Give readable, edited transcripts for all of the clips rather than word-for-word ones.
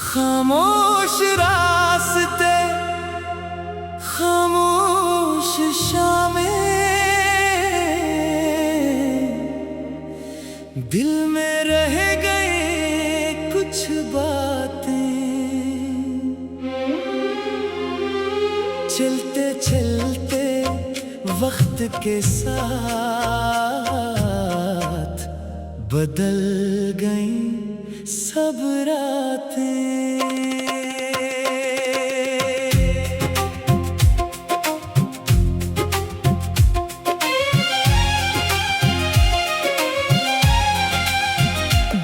खामोश रास्ते, खामोश शामें, दिल में रह गए कुछ बातें। चलते चलते वक्त के साथ बदल गई सब रातें।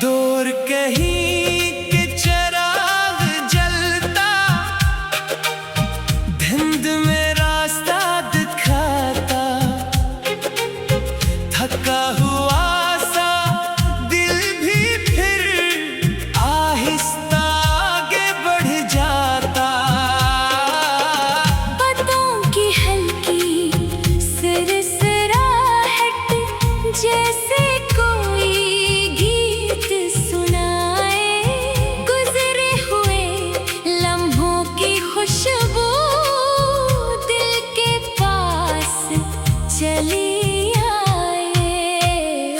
दूर कहीं के चिराग जलता, धुंध में रास्ता दिखाता, थका हुआ सा दिल भी फिर आहिस्ता आगे बढ़ जाता। बातों की हल्की सरसराहट जैसे कोई गीत सुनाए, गुजरे हुए लम्हों की खुशबू दिल के पास चली आए।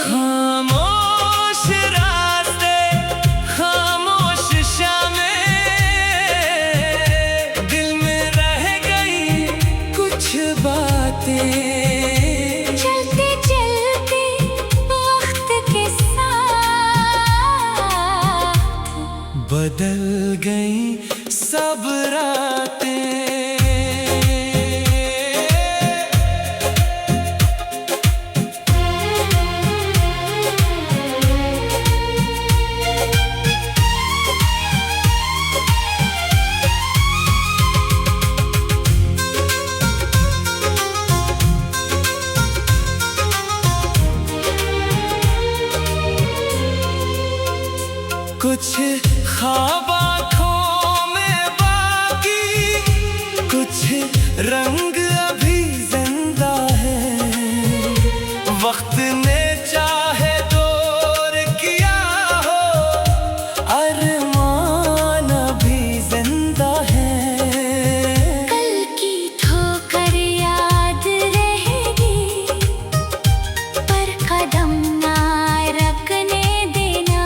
खामोश रास्ते, खामोश शामें, दिल में रह गई कुछ बातें। चलते चलते वक्त के साथ बदल गई सब रातें। कुछ ख्वाब आँखों में बाकी, कुछ रंग अभी जिंदा है। वक्त ने चाहे दूर किया हो, अरमान अभी जिंदा है। कल की ठोकर याद रहेगी, पर कदम ना रखने देना।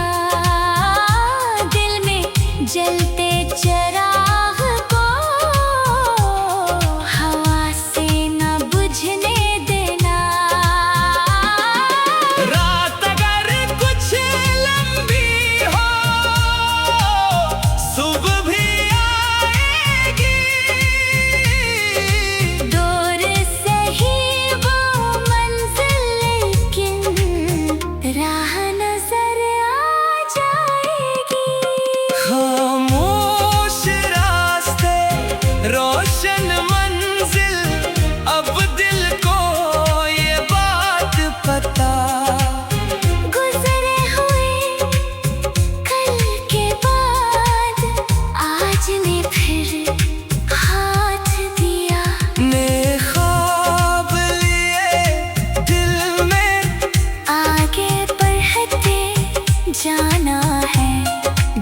दिल में जलते चिराग को हवा से न बुझने देना। रात अगर कुछ लंबी हो, सुबह भी आएगी। दूर सही वो मंजिल, लेकिन राह नजर आ जाएगी। खामोश रास्ते, रोशन मंजिल, अब दिल को ये बात पता। गुजरे हुए कल के बाद आज ने फिर हाथ दिया। ने ख्वाब लिए दिल में, आगे बढ़ते जाना है।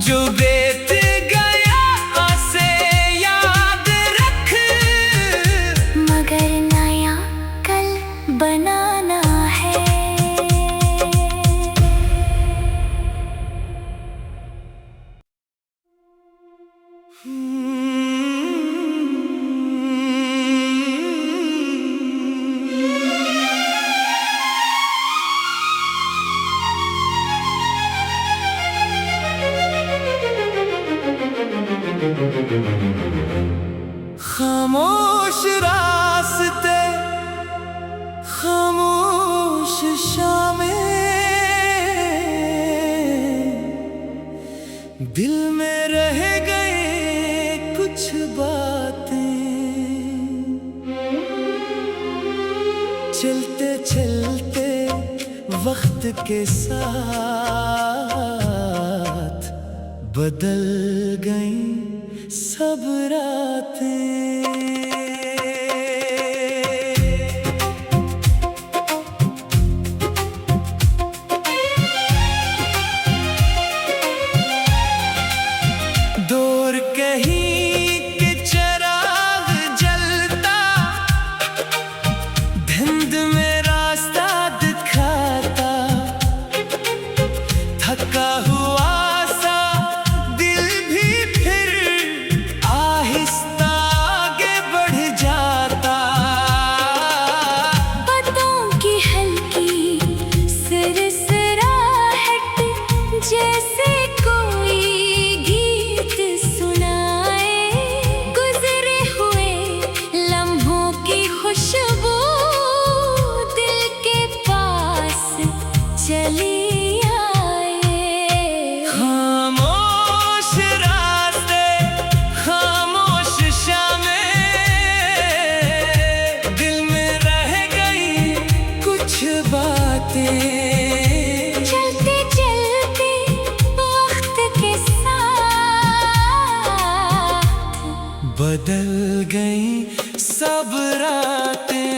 जो बीत गया उसे याद रख, मगर नया कल बनाना है। खामोश रास्ते, खामोश शामें, दिल में रह गए कुछ बातें। चलते चलते वक्त के साथ बदल गई सब रातें। जैसे कोई गीत सुनाए, गुजरे हुए लम्हों की खुशबू दिल के पास चली आए। खामोश रास्ते, खामोश शामें, दिल में रह गई कुछ बातें। चलते चलते वक्त के साथ बदल गई सब रातें।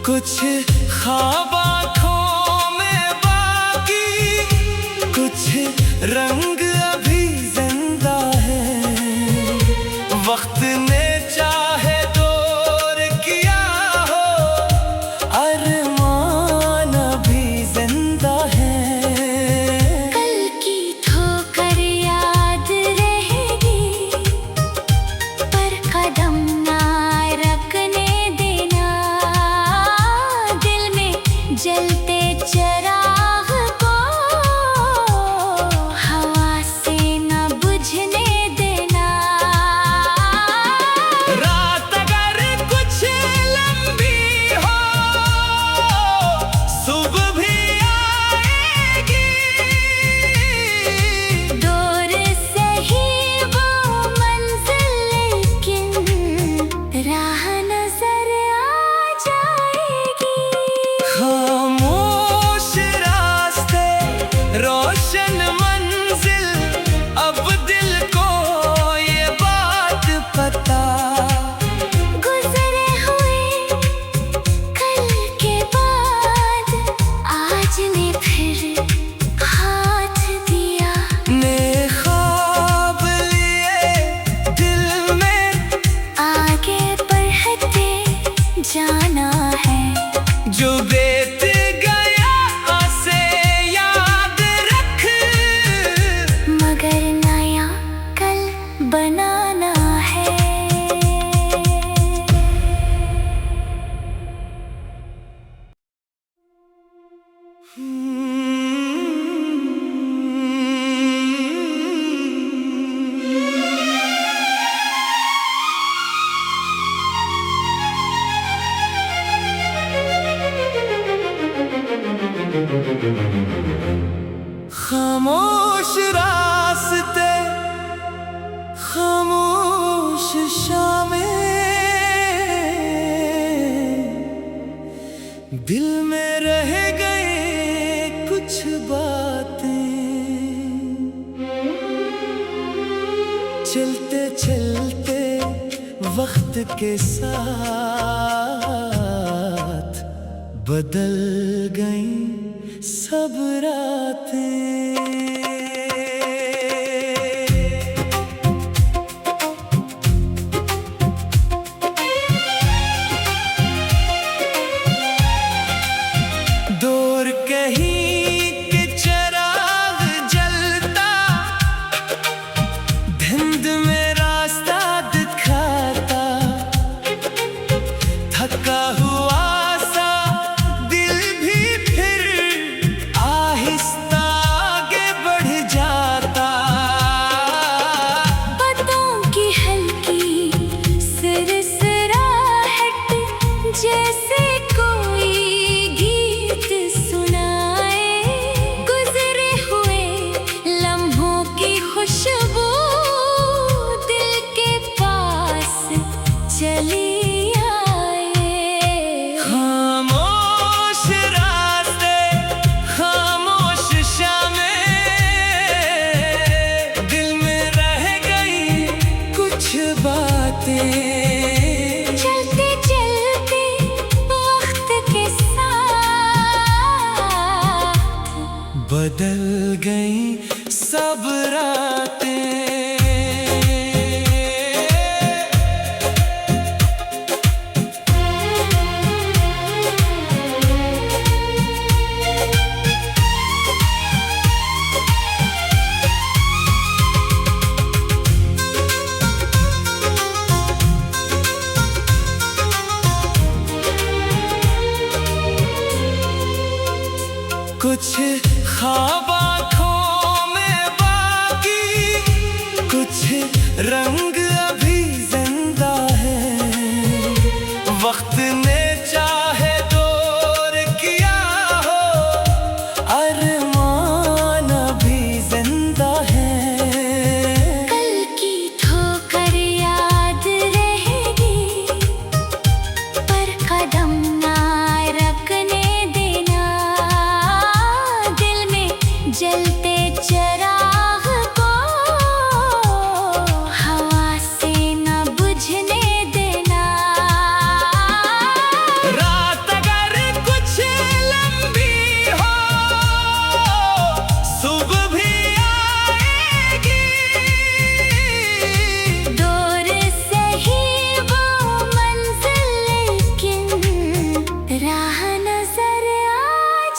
कुछ ख्वाब आँखों में बाकी, कुछ रंग अभी जिंदा है। वक्त ने चाहे दूर किया हो, अरमान अभी जिंदा है। कल की ठोकर याद रहेगी, पर कदम ना रखने देना। दिल में जलते चिराग को हवा से न बुझने देना। रात अगर कुछ लंबी हो, सुबह भी आएगी। दूर से ही वो मंजिल, लेकिन राह नजर आ जाएगी। खामोश रास्ते, रोशन मंजिल, अब दिल को ये बात पता। गुजरे हुए कल के बाद आज ने फिर हाथ दिया। ने ख्वाब लिए दिल में, आगे बढ़ते जाना है। जो बीत गया उसे याद रख। मगर नया कल बनाना है। खामोश रास्ते, खामोश शामें, दिल में रह गए कुछ बातें। चलते चलते वक्त के साथ बदल गई सब रातें। दूर कहीं के चिराग जलता, धुंध में रास्ता दिखाता। थका हुआ सा दिल भी फिर आहिस्ता आगे बढ़ जाता। बातों की हल्की सिरसिराहट, जैसे कोई गीत सुनाए। गुजरे हुए लम्हों की खुशबू दिल के पास चली आए। खामोश रास्ते, खामोश शामें, दिल में रह गई कुछ बातें। चलते चलते वक्त के साथ बदल गई सब रातें। कुछ ख्वाब आँखों में बाकी, कुछ रंग अभी जिंदा है। वक्त ने चाहे दूर किया हो, अरमान अभी जिंदा है। कल की ठोकर याद रहेगी, पर कदम ना रखने देना। दिल में जलते चिराग को हवा से न बुझने देना। रात अगर कुछ लंबी हो, सुबह भी आएगी। दूर से ही वो मंजिल, लेकिन राह नजर आ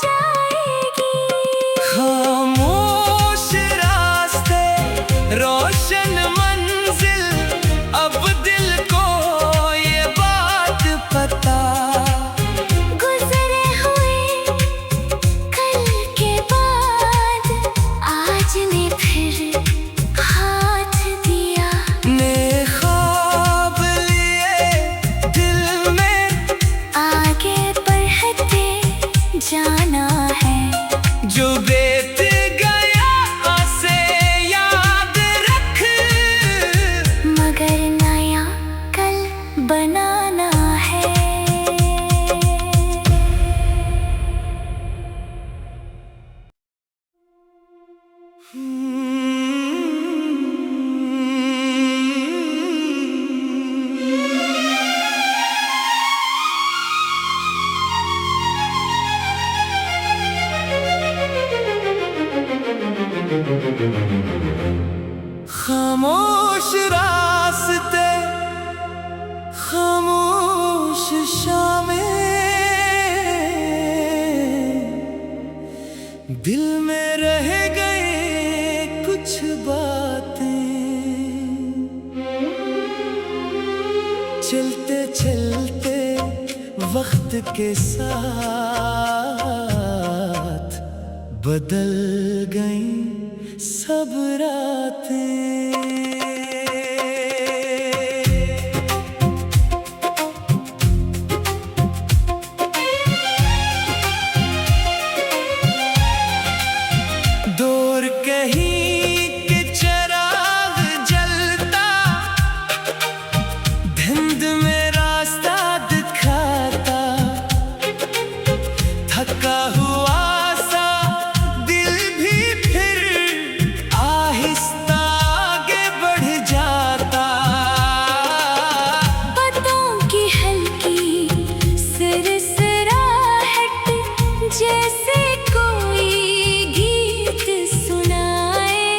जाएगी। खामोश रास्ते, रोशन मंजिल, अब दिल को ये बात पता। गुजरे हुए कल के बाद आज ने फिर हाथ दिया। ने ख्वाब लिए दिल में, आगे बढ़ते जाना है। जो बीत गया उसे याद रख। मगर नया कल बनाना है। खामोश रास्ते, खामोश शामें, दिल में रह गए कुछ बातें। चलते चलते वक्त के साथ बदल गई सब रातें। दूर कहीं के चिराग जलता, धुंध में रास्ता दिखाता। थका हुआ सा दिल भी फिर आहिस्ता आगे बढ़ जाता। बातों की हल्की सरसराहट, जैसे कोई गीत सुनाए।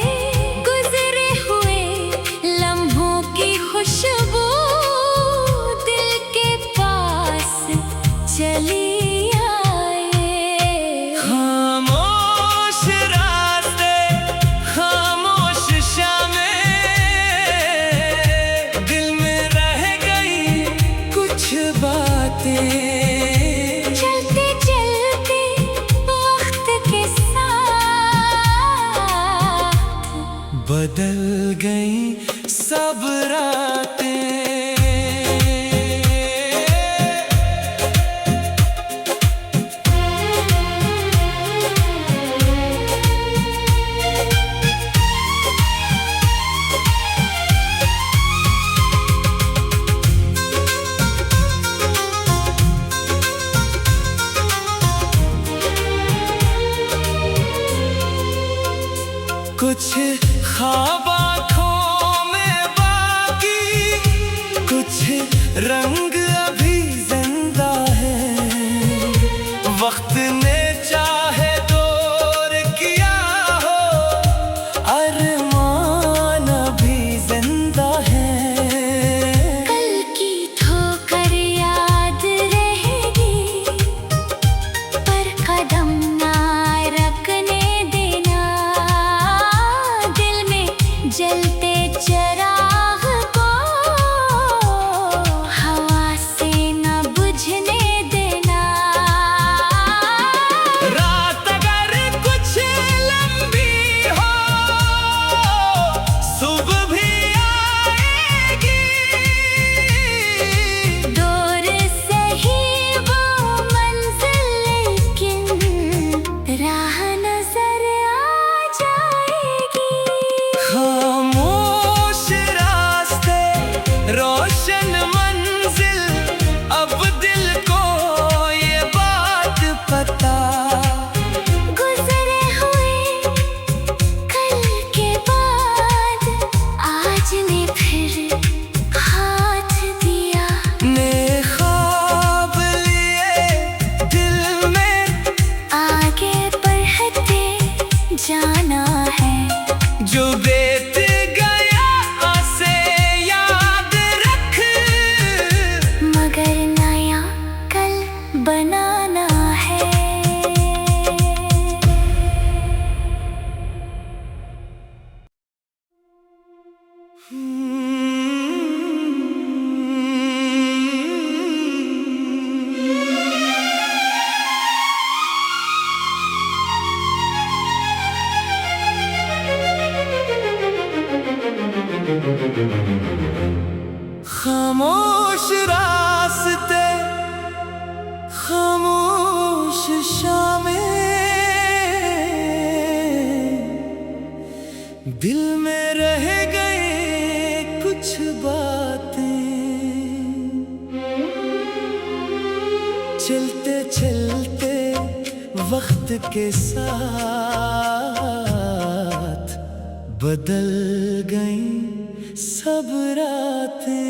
गुजरे हुए लम्हों की खुशबू दिल के पास चली आए। खामोश रास्ते, खामोश शामें, दिल में रह गई कुछ बातें। चलते चलते वक्त के साथ बदल गई सब रातें। कुछ ख्वाब आँखों में बाकी, कुछ रंग अभी जिंदा है। वक्त ने चाहे दूर किया हो, अरमान अभी जिंदा है। कल की ठोकर याद रहेगी, पर कदम ना रखने देना। दिल में जलते चिराग को हवा खामोश रास्ते, खामोश शामें, दिल में रह गए कुछ बातें। चलते चलते वक्त के साथ बदल गई सब रातें।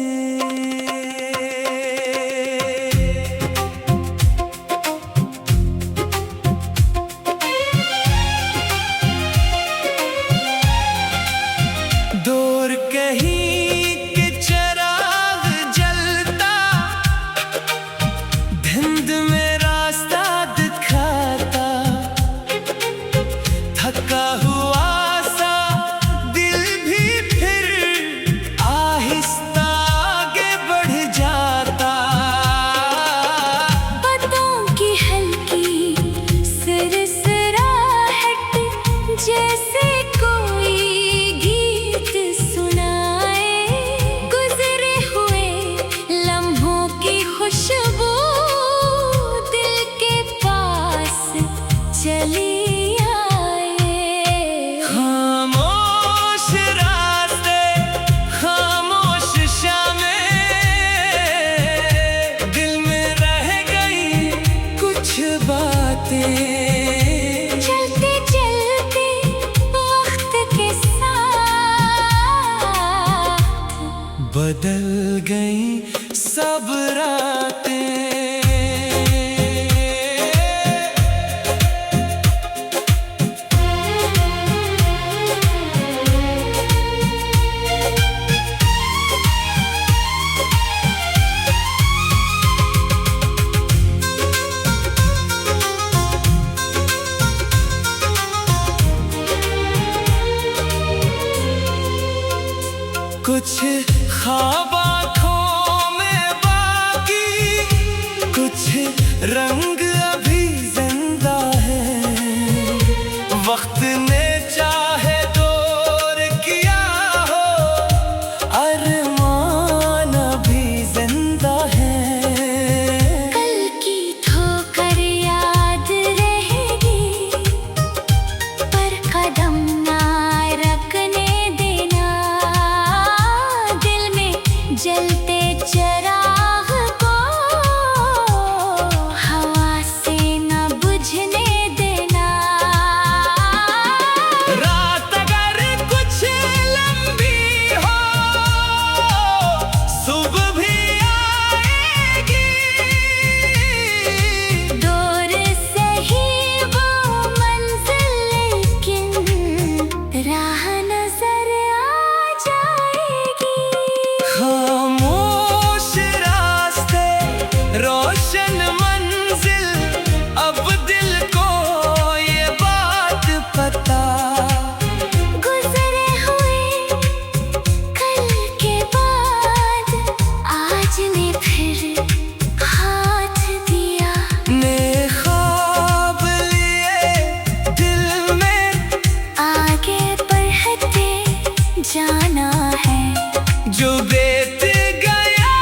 दूर कहीं के चिराग जलता, धुंध में रास्ता दिखाता, थका हुआ सा दिल भी फिर आहिस्ता आगे बढ़ जाता। बातों की हल्की सरसराहट जैसे कोई गीत सुनाए, गुजरे हुए लम्हों की खुशबू दिल के पास चली आए। खामोश रास्ते, खामोश शामें, दिल में रह गई कुछ बातें। चलते चलते वक्त के साथ बदल गई सब रातें। कुछ ख्वाब आँखों में बाकी, कुछ रंग अभी जिंदा है। वक्त ने चाहे दूर किया हो, अरमान अभी जिंदा है। कल की ठोकर याद रहेगी, पर कदम ना रखने देना। दिल में जलते चिराग को हवा से न बुझने देना। रात अगर कुछ लंबी हो, सुबह भी आएगी। दूर से ही वो मंजिल, लेकिन राह नजर आ जाएगी। खामोश रास्ते, रोशन मंजिल, अब दिल को ये बात पता। गुजरे हुए कल के बाद आज ने फिर हाथ दिया। ने ख्वाब लिए दिल में, आगे बढ़ते जाना है। जो बीत गया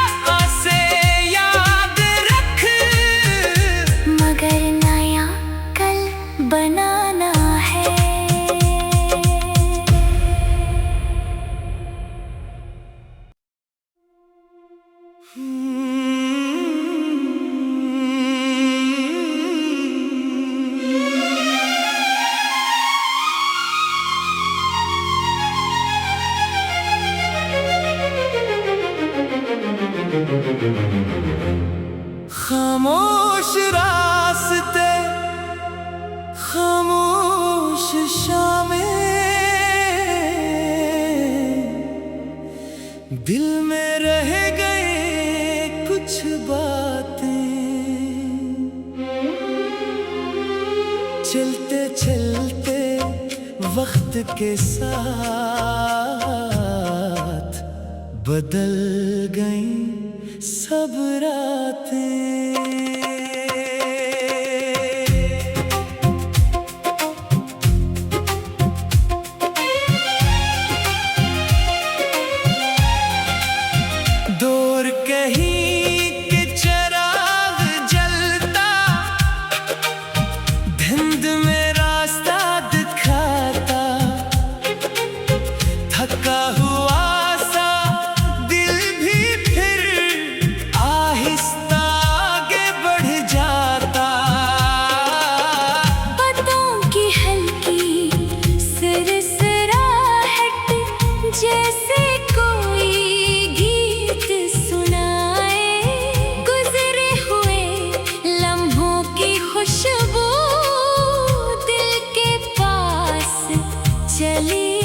से याद रख, मगर नया कल बनाना है। खामोश रास्ते, खामोश शामें, दिल में रह गए कुछ बातें। चलते चलते वक्त के साथ बदल गई सब रातें। दो चली